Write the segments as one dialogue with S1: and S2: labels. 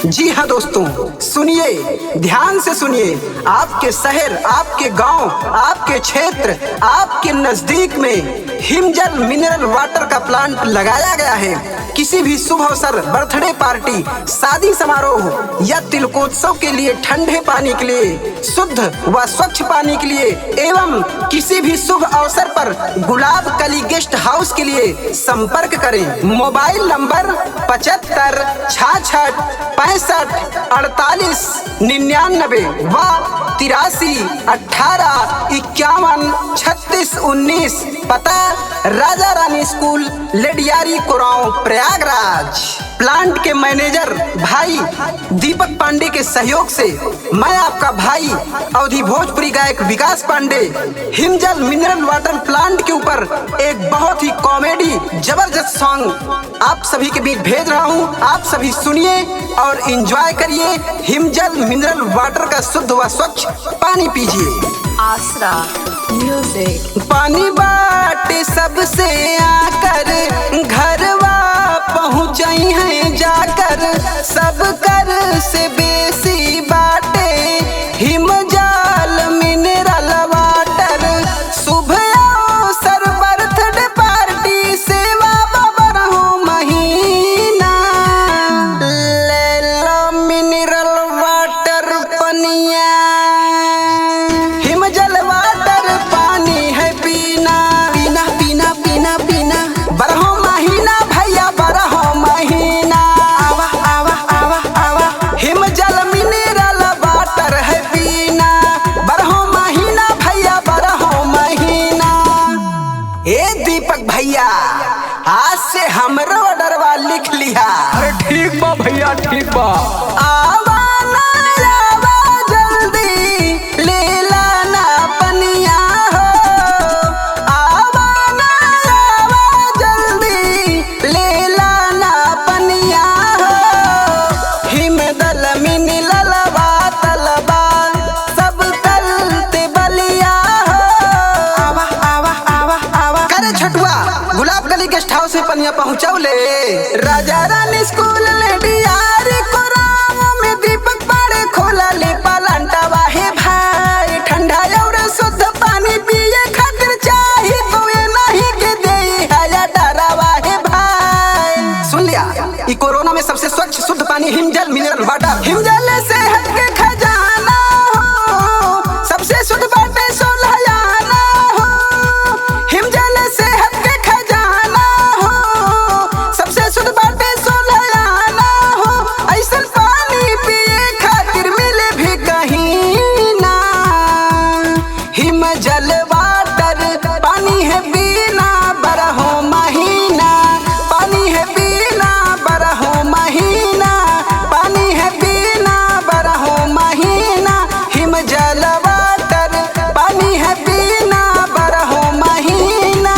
S1: जी हाँ दोस्तों, सुनिए, ध्यान से सुनिए। आपके शहर, आपके गांव, आपके क्षेत्र, आपके नजदीक में हिमजल मिनरल वाटर का प्लांट लगाया गया है। किसी भी शुभ अवसर, बर्थडे पार्टी, शादी समारोह या तिलकोत्सव के लिए ठंडे पानी के लिए, शुद्ध व स्वच्छ पानी के लिए एवं किसी भी शुभ अवसर पर गुलाब कली गेस्ट हाउस के लिए संपर्क करें। मोबाइल नंबर 75 66 65 48 99 व 83 18 51 36 19। पता राजा रानी स्कूल, लेडियारी कोरांव, प्रयागराज। प्लांट के मैनेजर भाई दीपक पांडे के सहयोग से मैं आपका भाई अवधि भोजपुरी गायक विकास पांडे हिमजल मिनरल वाटर प्लांट के ऊपर एक बहुत ही कॉमेडी जबरदस्त सॉन्ग आप सभी के बीच भेज रहा हूं। आप सभी सुनिए और एंजॉय करिए। हिमजल मिनरल वाटर का शुद्ध व स्वच्छ पानी पीजिए।
S2: आसरा म्यूजिक।
S1: पानी बाटे सबसे आकर घरवा पहुँचाई है जाकर, सब कर से बेसी बाटे हिमजल मिनरल वाटर। शुभ अवसर, बर्थडे पार्टी, सेवा बारहों महीना, ले लो मिनरल वाटर पनिया। हिमजल वाटर पानी है पीना, पीना पीना पीना पीना, बारहों महीना भैया, बारहों महीना। आवा आवा आवा आवा, हिमजल मिनरल वाटर है पीना, बारहों महीना भैया, बारहों महीना। ए दीपक भैया, आज से हमरो ऑर्डरवा लिख लिया।
S3: अरे ठीक बा भैया, ठीक बा।
S1: आवा ना आवा जल्दी, ले लाना पनिया हो। आवा ना आवा जल्दी, ले लाना पनिया हो। हिमदल मिनरल वाटरबा, सब तलते बलिया हो। आवा आवा आवा आवा, करे छठुआ गुलाब गली गेस्ट हाउस में पनिया पहुँचाओ ले। राजा रानी स्कूल, लेडियारी कोरांव में दीपक पाड़े खोला ले प्लांटवा है भाई। ठंडा और शुद्ध पानी पिए खातिर चाही तो ये नहीं के दे है डरावा है भाई। सुन लिया, ई कोरोना में सबसे स्वच्छ शुद्ध पानी हिमजल मिनरल वाटर। हिमजल सेहत के खजाना हो, सबसे शुद्ध बाटे सोलहयाना हो। हिमजल सेहत के खजाना हो, सबसे शुद्ध बाटे सोलहयाना हो। ऐसन पानी पिए खातिर मिले भी कहीं ना। हिमजल वाटर पानी है पीना, बारहों महीना। पानी है पीना, बारहों महीना। पानी है पीना, बारहों महीना। हिमजल वाटर पानी है पीना, बारहों महीना।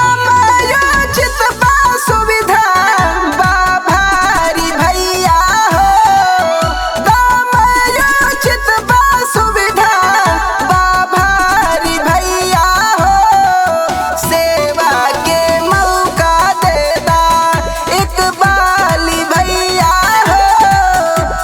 S1: दामयोचित बा सुविधा, बा भारी भैया हो। दामयोचित बा सुविधा, बा भारी भैया हो। सेवा के मौका देता इकबाली भैया हो।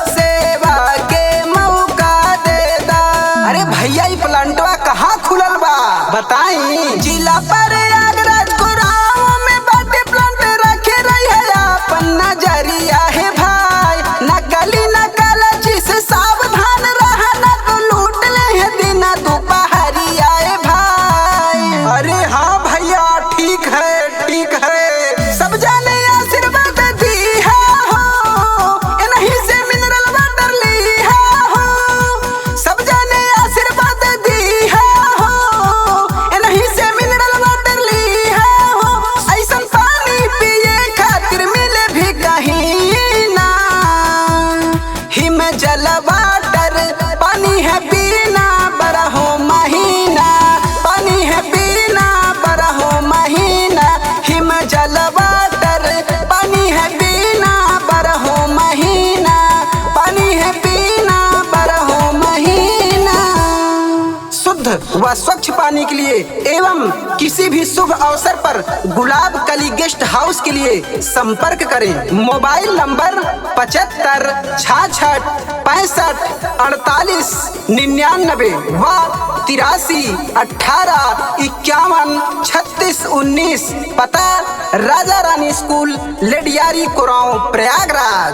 S1: सेवा के मौका देता। अरे भैया, ई प्लांटवा कहाँ खुलल बा बताई? जिला प्रयागराज कोरांव में बाटे प्लांट रखे रही है अपन नजरिया है भाई। नकली नकलची से सावधान रहना तो लूट ले है दिन दोपहरिया है भाई। अरे हाँ भैया, ठीक है ठीक है। सब जाने आशीर्वाद दी है हो, इन्हीं से मिनरल वाटर ली है हो। सब जाने आशीर्वाद दी है हो, इन्हीं से मिनरल वाटर व स्वच्छ पानी के लिए एवं किसी भी शुभ अवसर पर गुलाब कली गेस्ट हाउस के लिए संपर्क करें। मोबाइल नंबर 75 66 65 48 99 व 83 18 51 36 19। पता राजा रानी स्कूल लेडियारी कुराओं प्रयागराज।